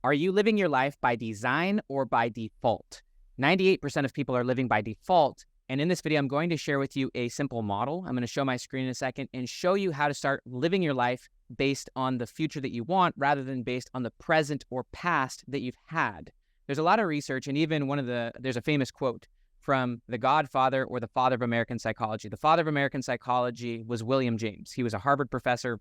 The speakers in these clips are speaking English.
Are you living your life by design or by default? 98% of people are living by default. And in this video, I'm going to share with you a simple model. I'm going to show my screen in a second and show you how to start living your life based on the future that you want rather than based on the present or past that you've had. There's a lot of research, and even there's a famous quote from the godfather or the father of American psychology. The father of American psychology was William James. He was a Harvard professor,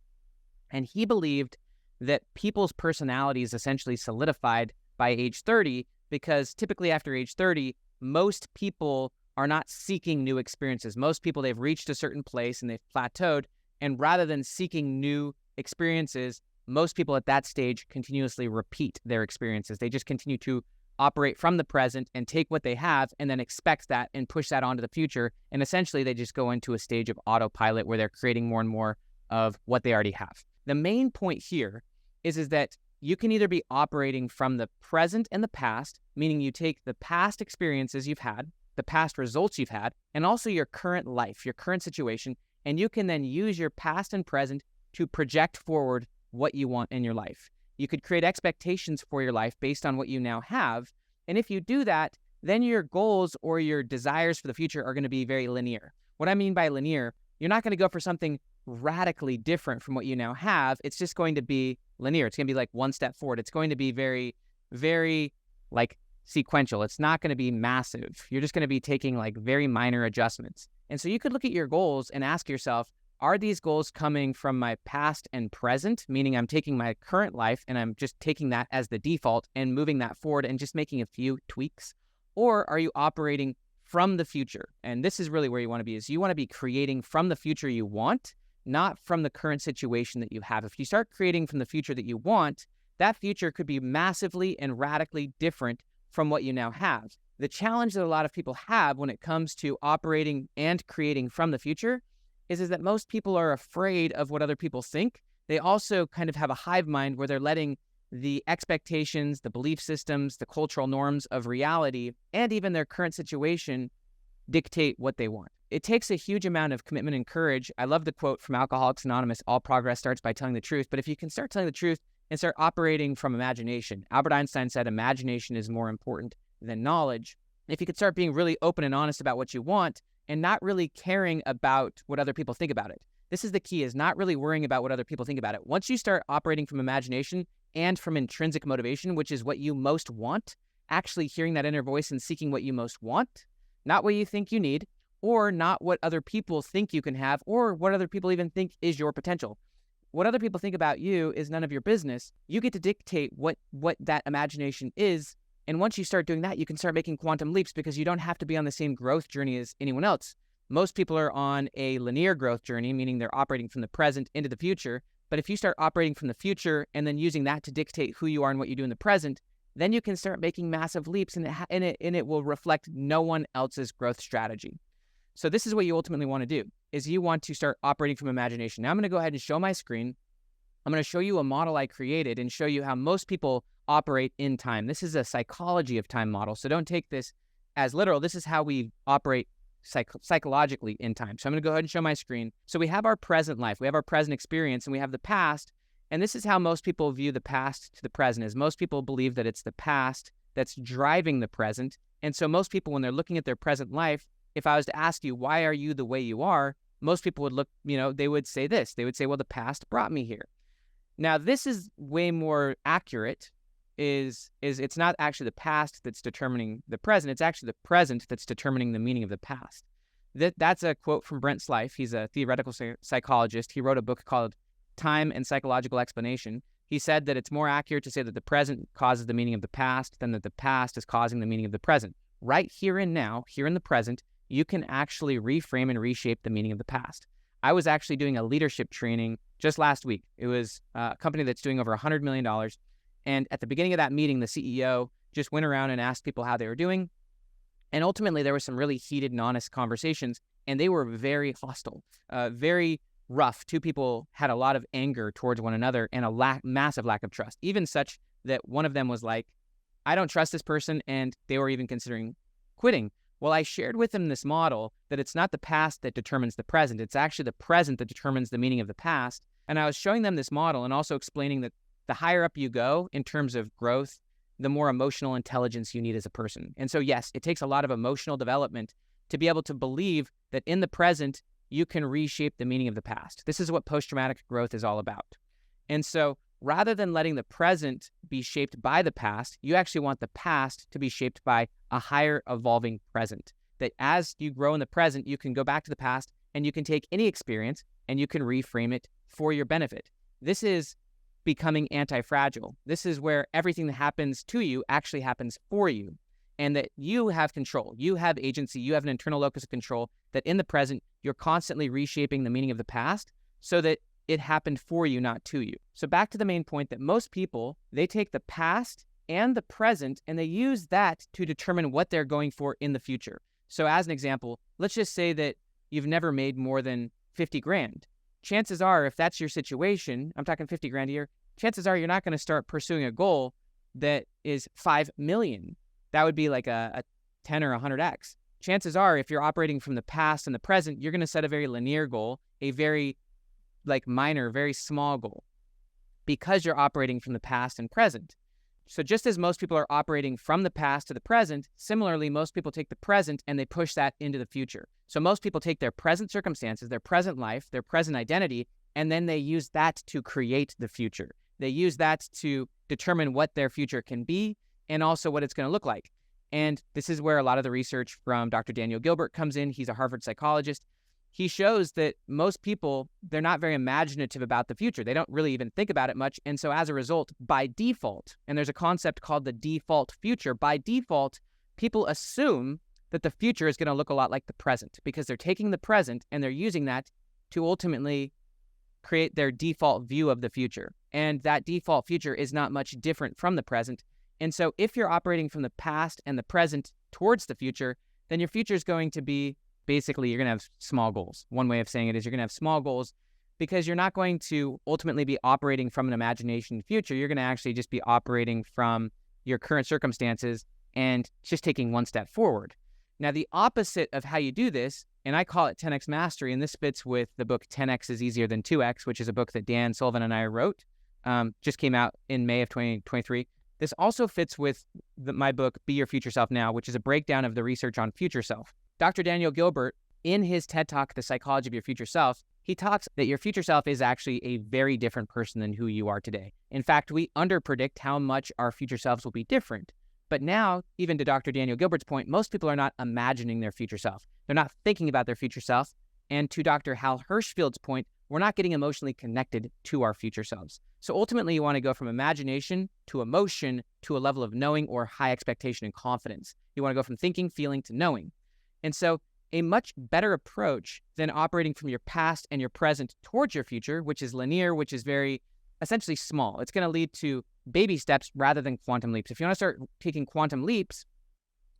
and he believed that people's personalities essentially solidified by age 30, because typically after age 30, most people are not seeking new experiences. Most people, they've reached a certain place and they've plateaued, and rather than seeking new experiences, most people at that stage continuously repeat their experiences. They just continue to operate from the present and take what they have and then expect that and push that onto the future. And essentially, they just go into a stage of autopilot where they're creating more and more of what they already have. The main point here is that you can either be operating from the present and the past, meaning you take the past experiences you've had, the past results you've had, and also your current life, your current situation, and you can then use your past and present to project forward what you want in your life. You could create expectations for your life based on what you now have, and if you do that, then your goals or your desires for the future are going to be very linear. What I mean by linear, you're not going to go for something radically different from what you now have. It's just going to be linear. It's going to be like one step forward. It's going to be very, very like sequential. It's not going to be massive. You're just going to be taking like very minor adjustments. And so you could look at your goals and ask yourself, are these goals coming from my past and present, meaning I'm taking my current life and I'm just taking that as the default and moving that forward and just making a few tweaks? Or are you operating from the future? And this is really where you want to be, is you want to be creating from the future you want, not from the current situation that you have. If you start creating from the future that you want, that future could be massively and radically different from what you now have. The challenge that a lot of people have when it comes to operating and creating from the future is that most people are afraid of what other people think. They also kind of have a hive mind where they're letting the expectations, the belief systems, the cultural norms of reality, and even their current situation dictate what they want. It takes a huge amount of commitment and courage. I love the quote from Alcoholics Anonymous, all progress starts by telling the truth. But if you can start telling the truth and start operating from imagination, Albert Einstein said imagination is more important than knowledge. If you could start being really open and honest about what you want and not really caring about what other people think about it. This is the key, is not really worrying about what other people think about it. Once you start operating from imagination and from intrinsic motivation, which is what you most want, actually hearing that inner voice and seeking what you most want, not what you think you need, or not what other people think you can have, or what other people even think is your potential. What other people think about you is none of your business. You get to dictate what that imagination is. And once you start doing that, you can start making quantum leaps because you don't have to be on the same growth journey as anyone else. Most people are on a linear growth journey, meaning they're operating from the present into the future. But if you start operating from the future and then using that to dictate who you are and what you do in the present, then you can start making massive leaps, and it will reflect no one else's growth strategy. So this is what you ultimately want to do, is you want to start operating from imagination. Now I'm going to go ahead and show my screen. I'm going to show you a model I created and show you how most people operate in time. This is a psychology of time model, so don't take this as literal. This is how we operate psychologically in time. So I'm going to go ahead and show my screen. So we have our present life, we have our present experience, and we have the past. And this is how most people view the past to the present, is most people believe that it's the past that's driving the present. And so most people, when they're looking at their present life, if I was to ask you, why are you the way you are? Most people would look, they would say this. They would say, well, the past brought me here. Now, this is way more accurate, is it's not actually the past that's determining the present. It's actually the present that's determining the meaning of the past. That's a quote from Brent Slife. He's a theoretical psychologist. He wrote a book called Time and Psychological Explanation. He said that it's more accurate to say that the present causes the meaning of the past than that the past is causing the meaning of the present. Right here and now, here in the present, you can actually reframe and reshape the meaning of the past. I was actually doing a leadership training just last week. It was a company that's doing over $100 million. And at the beginning of that meeting, the CEO just went around and asked people how they were doing. And ultimately, there were some really heated and honest conversations, and they were very hostile, very rough. Two people had a lot of anger towards one another and a massive lack of trust, even such that one of them was like, I don't trust this person, and they were even considering quitting. Well, I shared with them this model that it's not the past that determines the present. It's actually the present that determines the meaning of the past. And I was showing them this model and also explaining that the higher up you go in terms of growth, the more emotional intelligence you need as a person. And so, yes, it takes a lot of emotional development to be able to believe that in the present, you can reshape the meaning of the past. This is what post-traumatic growth is all about. And so rather than letting the present be shaped by the past, you actually want the past to be shaped by a higher evolving present. That as you grow in the present, you can go back to the past and you can take any experience and you can reframe it for your benefit. This is becoming anti-fragile. This is where everything that happens to you actually happens for you, and that you have control. You have agency. You have an internal locus of control, that in the present, you're constantly reshaping the meaning of the past so that it happened for you, not to you. So back to the main point that most people, they take the past and the present and they use that to determine what they're going for in the future. So as an example, let's just say that you've never made more than 50 grand. Chances are, if that's your situation, I'm talking 50 grand a year, chances are you're not going to start pursuing a goal that is 5 million. That would be like a 10 or 100x. Chances are, if you're operating from the past and the present, you're going to set a very linear goal, a very minor, very small goal, because you're operating from the past and present. So just as most people are operating from the past to the present, similarly, most people take the present and they push that into the future. So most people take their present circumstances, their present life, their present identity, and then they use that to create the future. They use that to determine what their future can be and also what it's going to look like. And this is where a lot of the research from Dr. Daniel Gilbert comes in. He's a Harvard psychologist. He shows that most people, they're not very imaginative about the future. They don't really even think about it much. And so as a result, by default, and there's a concept called the default future, by default, people assume that the future is going to look a lot like the present because they're taking the present and they're using that to ultimately create their default view of the future. And that default future is not much different from the present. And so if you're operating from the past and the present towards the future, then your future is going to be basically, you're going to have small goals. One way of saying it is you're going to have small goals because you're not going to ultimately be operating from an imagination future. You're going to actually just be operating from your current circumstances and just taking one step forward. Now, the opposite of how you do this, and I call it 10x mastery, and this fits with the book 10x is Easier Than 2x, which is a book that Dan Sullivan and I wrote, just came out in May of 2023. This also fits with my book, Be Your Future Self Now, which is a breakdown of the research on future self. Dr. Daniel Gilbert, in his TED Talk, The Psychology of Your Future Self, he talks that your future self is actually a very different person than who you are today. In fact, we underpredict how much our future selves will be different. But now, even to Dr. Daniel Gilbert's point, most people are not imagining their future self. They're not thinking about their future self. And to Dr. Hal Hershfield's point, we're not getting emotionally connected to our future selves. So ultimately, you want to go from imagination to emotion to a level of knowing or high expectation and confidence. You want to go from thinking, feeling to knowing. And so a much better approach than operating from your past and your present towards your future, which is linear, which is very essentially small. It's going to lead to baby steps rather than quantum leaps. If you want to start taking quantum leaps,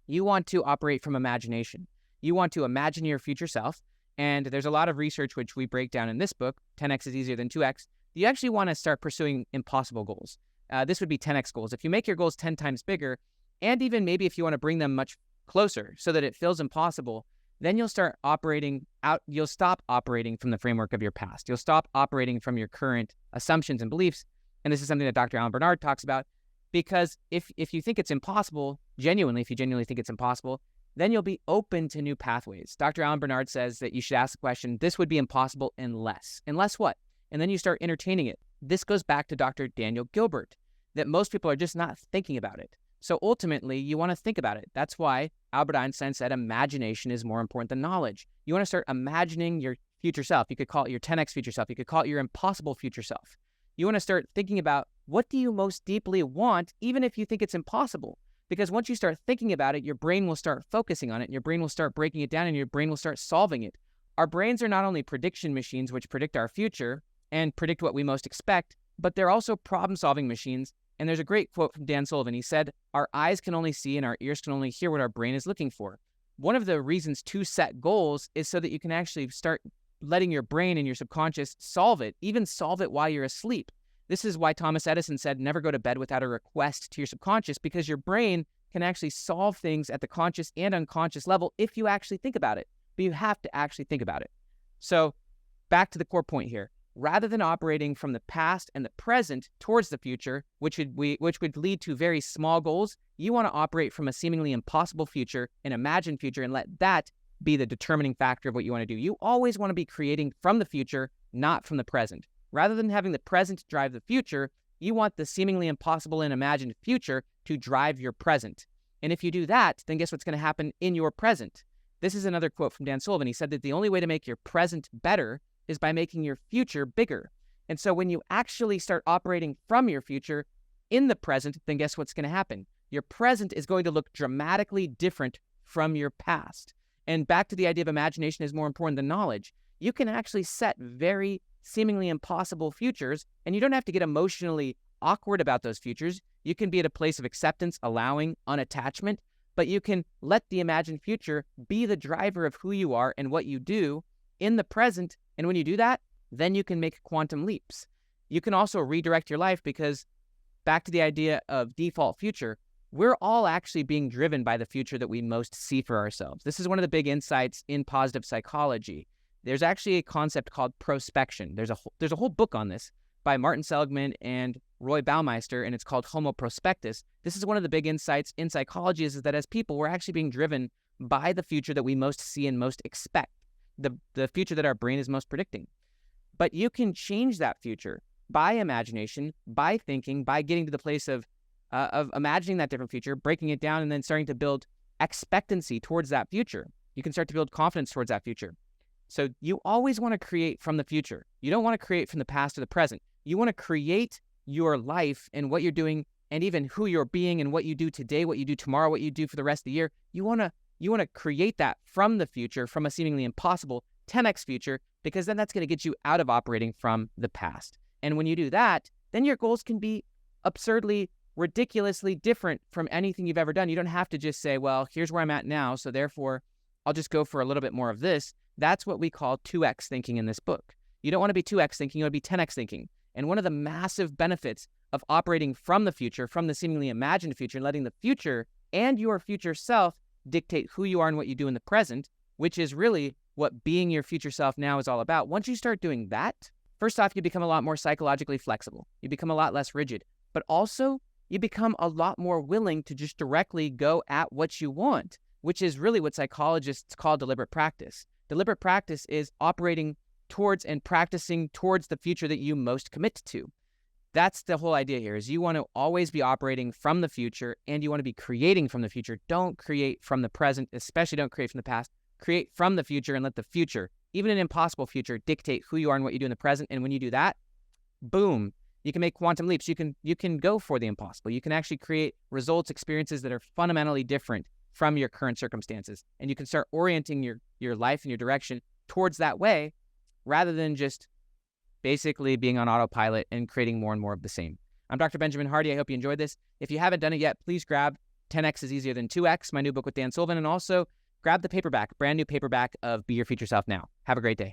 you want to operate from imagination. You want to imagine your future self. And there's a lot of research, which we break down in this book, 10x is Easier Than 2x. You actually want to start pursuing impossible goals. This would be 10x goals. If you make your goals 10 times bigger, and even maybe if you want to bring them much closer so that it feels impossible, then you'll start operating out. You'll stop operating from the framework of your past. You'll stop operating from your current assumptions and beliefs. And this is something that Dr. Alan Bernard talks about, because if you think it's impossible, if you genuinely think it's impossible, then you'll be open to new pathways. Dr. Alan Bernard says that you should ask the question, this would be impossible unless. Unless what? And then you start entertaining it. This goes back to Dr. Daniel Gilbert, that most people are just not thinking about it. So ultimately, you want to think about it. That's why Albert Einstein said imagination is more important than knowledge. You want to start imagining your future self. You could call it your 10x future self. You could call it your impossible future self. You want to start thinking about, what do you most deeply want, even if you think it's impossible? Because once you start thinking about it, your brain will start focusing on it, and your brain will start breaking it down, and your brain will start solving it. Our brains are not only prediction machines, which predict our future and predict what we most expect, but they're also problem-solving machines. And there's a great quote from Dan Sullivan. He said, our eyes can only see and our ears can only hear what our brain is looking for. One of the reasons to set goals is so that you can actually start letting your brain and your subconscious solve it, even solve it while you're asleep. This is why Thomas Edison said, never go to bed without a request to your subconscious, because your brain can actually solve things at the conscious and unconscious level if you actually think about it. But you have to actually think about it. So back to the core point here. rather than operating from the past and the present towards the future, which would lead to very small goals, you want to operate from a seemingly impossible future, an imagined future, and let that be the determining factor of what you want to do. You always want to be creating from the future, not from the present. Rather than having the present drive the future, you want the seemingly impossible and imagined future to drive your present. And if you do that, then guess what's going to happen in your present? This is another quote from Dan Sullivan. He said that the only way to make your present better is by making your future bigger. And so when you actually start operating from your future in the present, then guess what's going to happen? Your present is going to look dramatically different from your past. And back to the idea of imagination is more important than knowledge. You can actually set very seemingly impossible futures, and you don't have to get emotionally awkward about those futures. You can be at a place of acceptance, allowing, unattachment, but you can let the imagined future be the driver of who you are and what you do in the present. And when you do that, then you can make quantum leaps. You can also redirect your life because back to the idea of default future, we're all actually being driven by the future that we most see for ourselves. This is one of the big insights in positive psychology. There's actually a concept called prospection. There's a whole book on this by Martin Seligman and Roy Baumeister, and it's called Homo Prospectus. This is one of the big insights in psychology is that as people, we're actually being driven by the future that we most see and most expect, the future that our brain is most predicting. But you can change that future by imagination, by thinking, by getting to the place of imagining that different future, breaking it down, and then starting to build expectancy towards that future. You can start to build confidence towards that future. So you always want to create from the future. You don't want to create from the past or the present. You want to create your life and what you're doing and even who you're being and what you do today, what you do tomorrow, what you do for the rest of the year. You want to create that from the future, from a seemingly impossible 10x future, because then that's going to get you out of operating from the past. And when you do that, then your goals can be absurdly, ridiculously different from anything you've ever done. You don't have to just say, well, here's where I'm at now, so therefore I'll just go for a little bit more of this. That's what we call 2x thinking in this book. You don't want to be 2x thinking, you want to be 10x thinking. And one of the massive benefits of operating from the future, from the seemingly imagined future, and letting the future and your future self dictate who you are and what you do in the present, which is really what being your future self now is all about. Once you start doing that, first off, you become a lot more psychologically flexible. You become a lot less rigid, but also you become a lot more willing to just directly go at what you want, which is really what psychologists call deliberate practice. Deliberate practice is operating towards and practicing towards the future that you most commit to. That's the whole idea here, is you want to always be operating from the future and you want to be creating from the future. Don't create from the present, especially don't create from the past. Create from the future and let the future, even an impossible future, dictate who you are and what you do in the present. And when you do that, boom, you can make quantum leaps. You can go for the impossible. You can actually create results, experiences that are fundamentally different from your current circumstances. And you can start orienting your life and your direction towards that way rather than just basically being on autopilot and creating more and more of the same. I'm Dr. Benjamin Hardy. I hope you enjoyed this. If you haven't done it yet, please grab 10X is Easier Than 2X, my new book with Dan Sullivan, and also grab the paperback, brand new paperback of Be Your Future Self Now. Have a great day.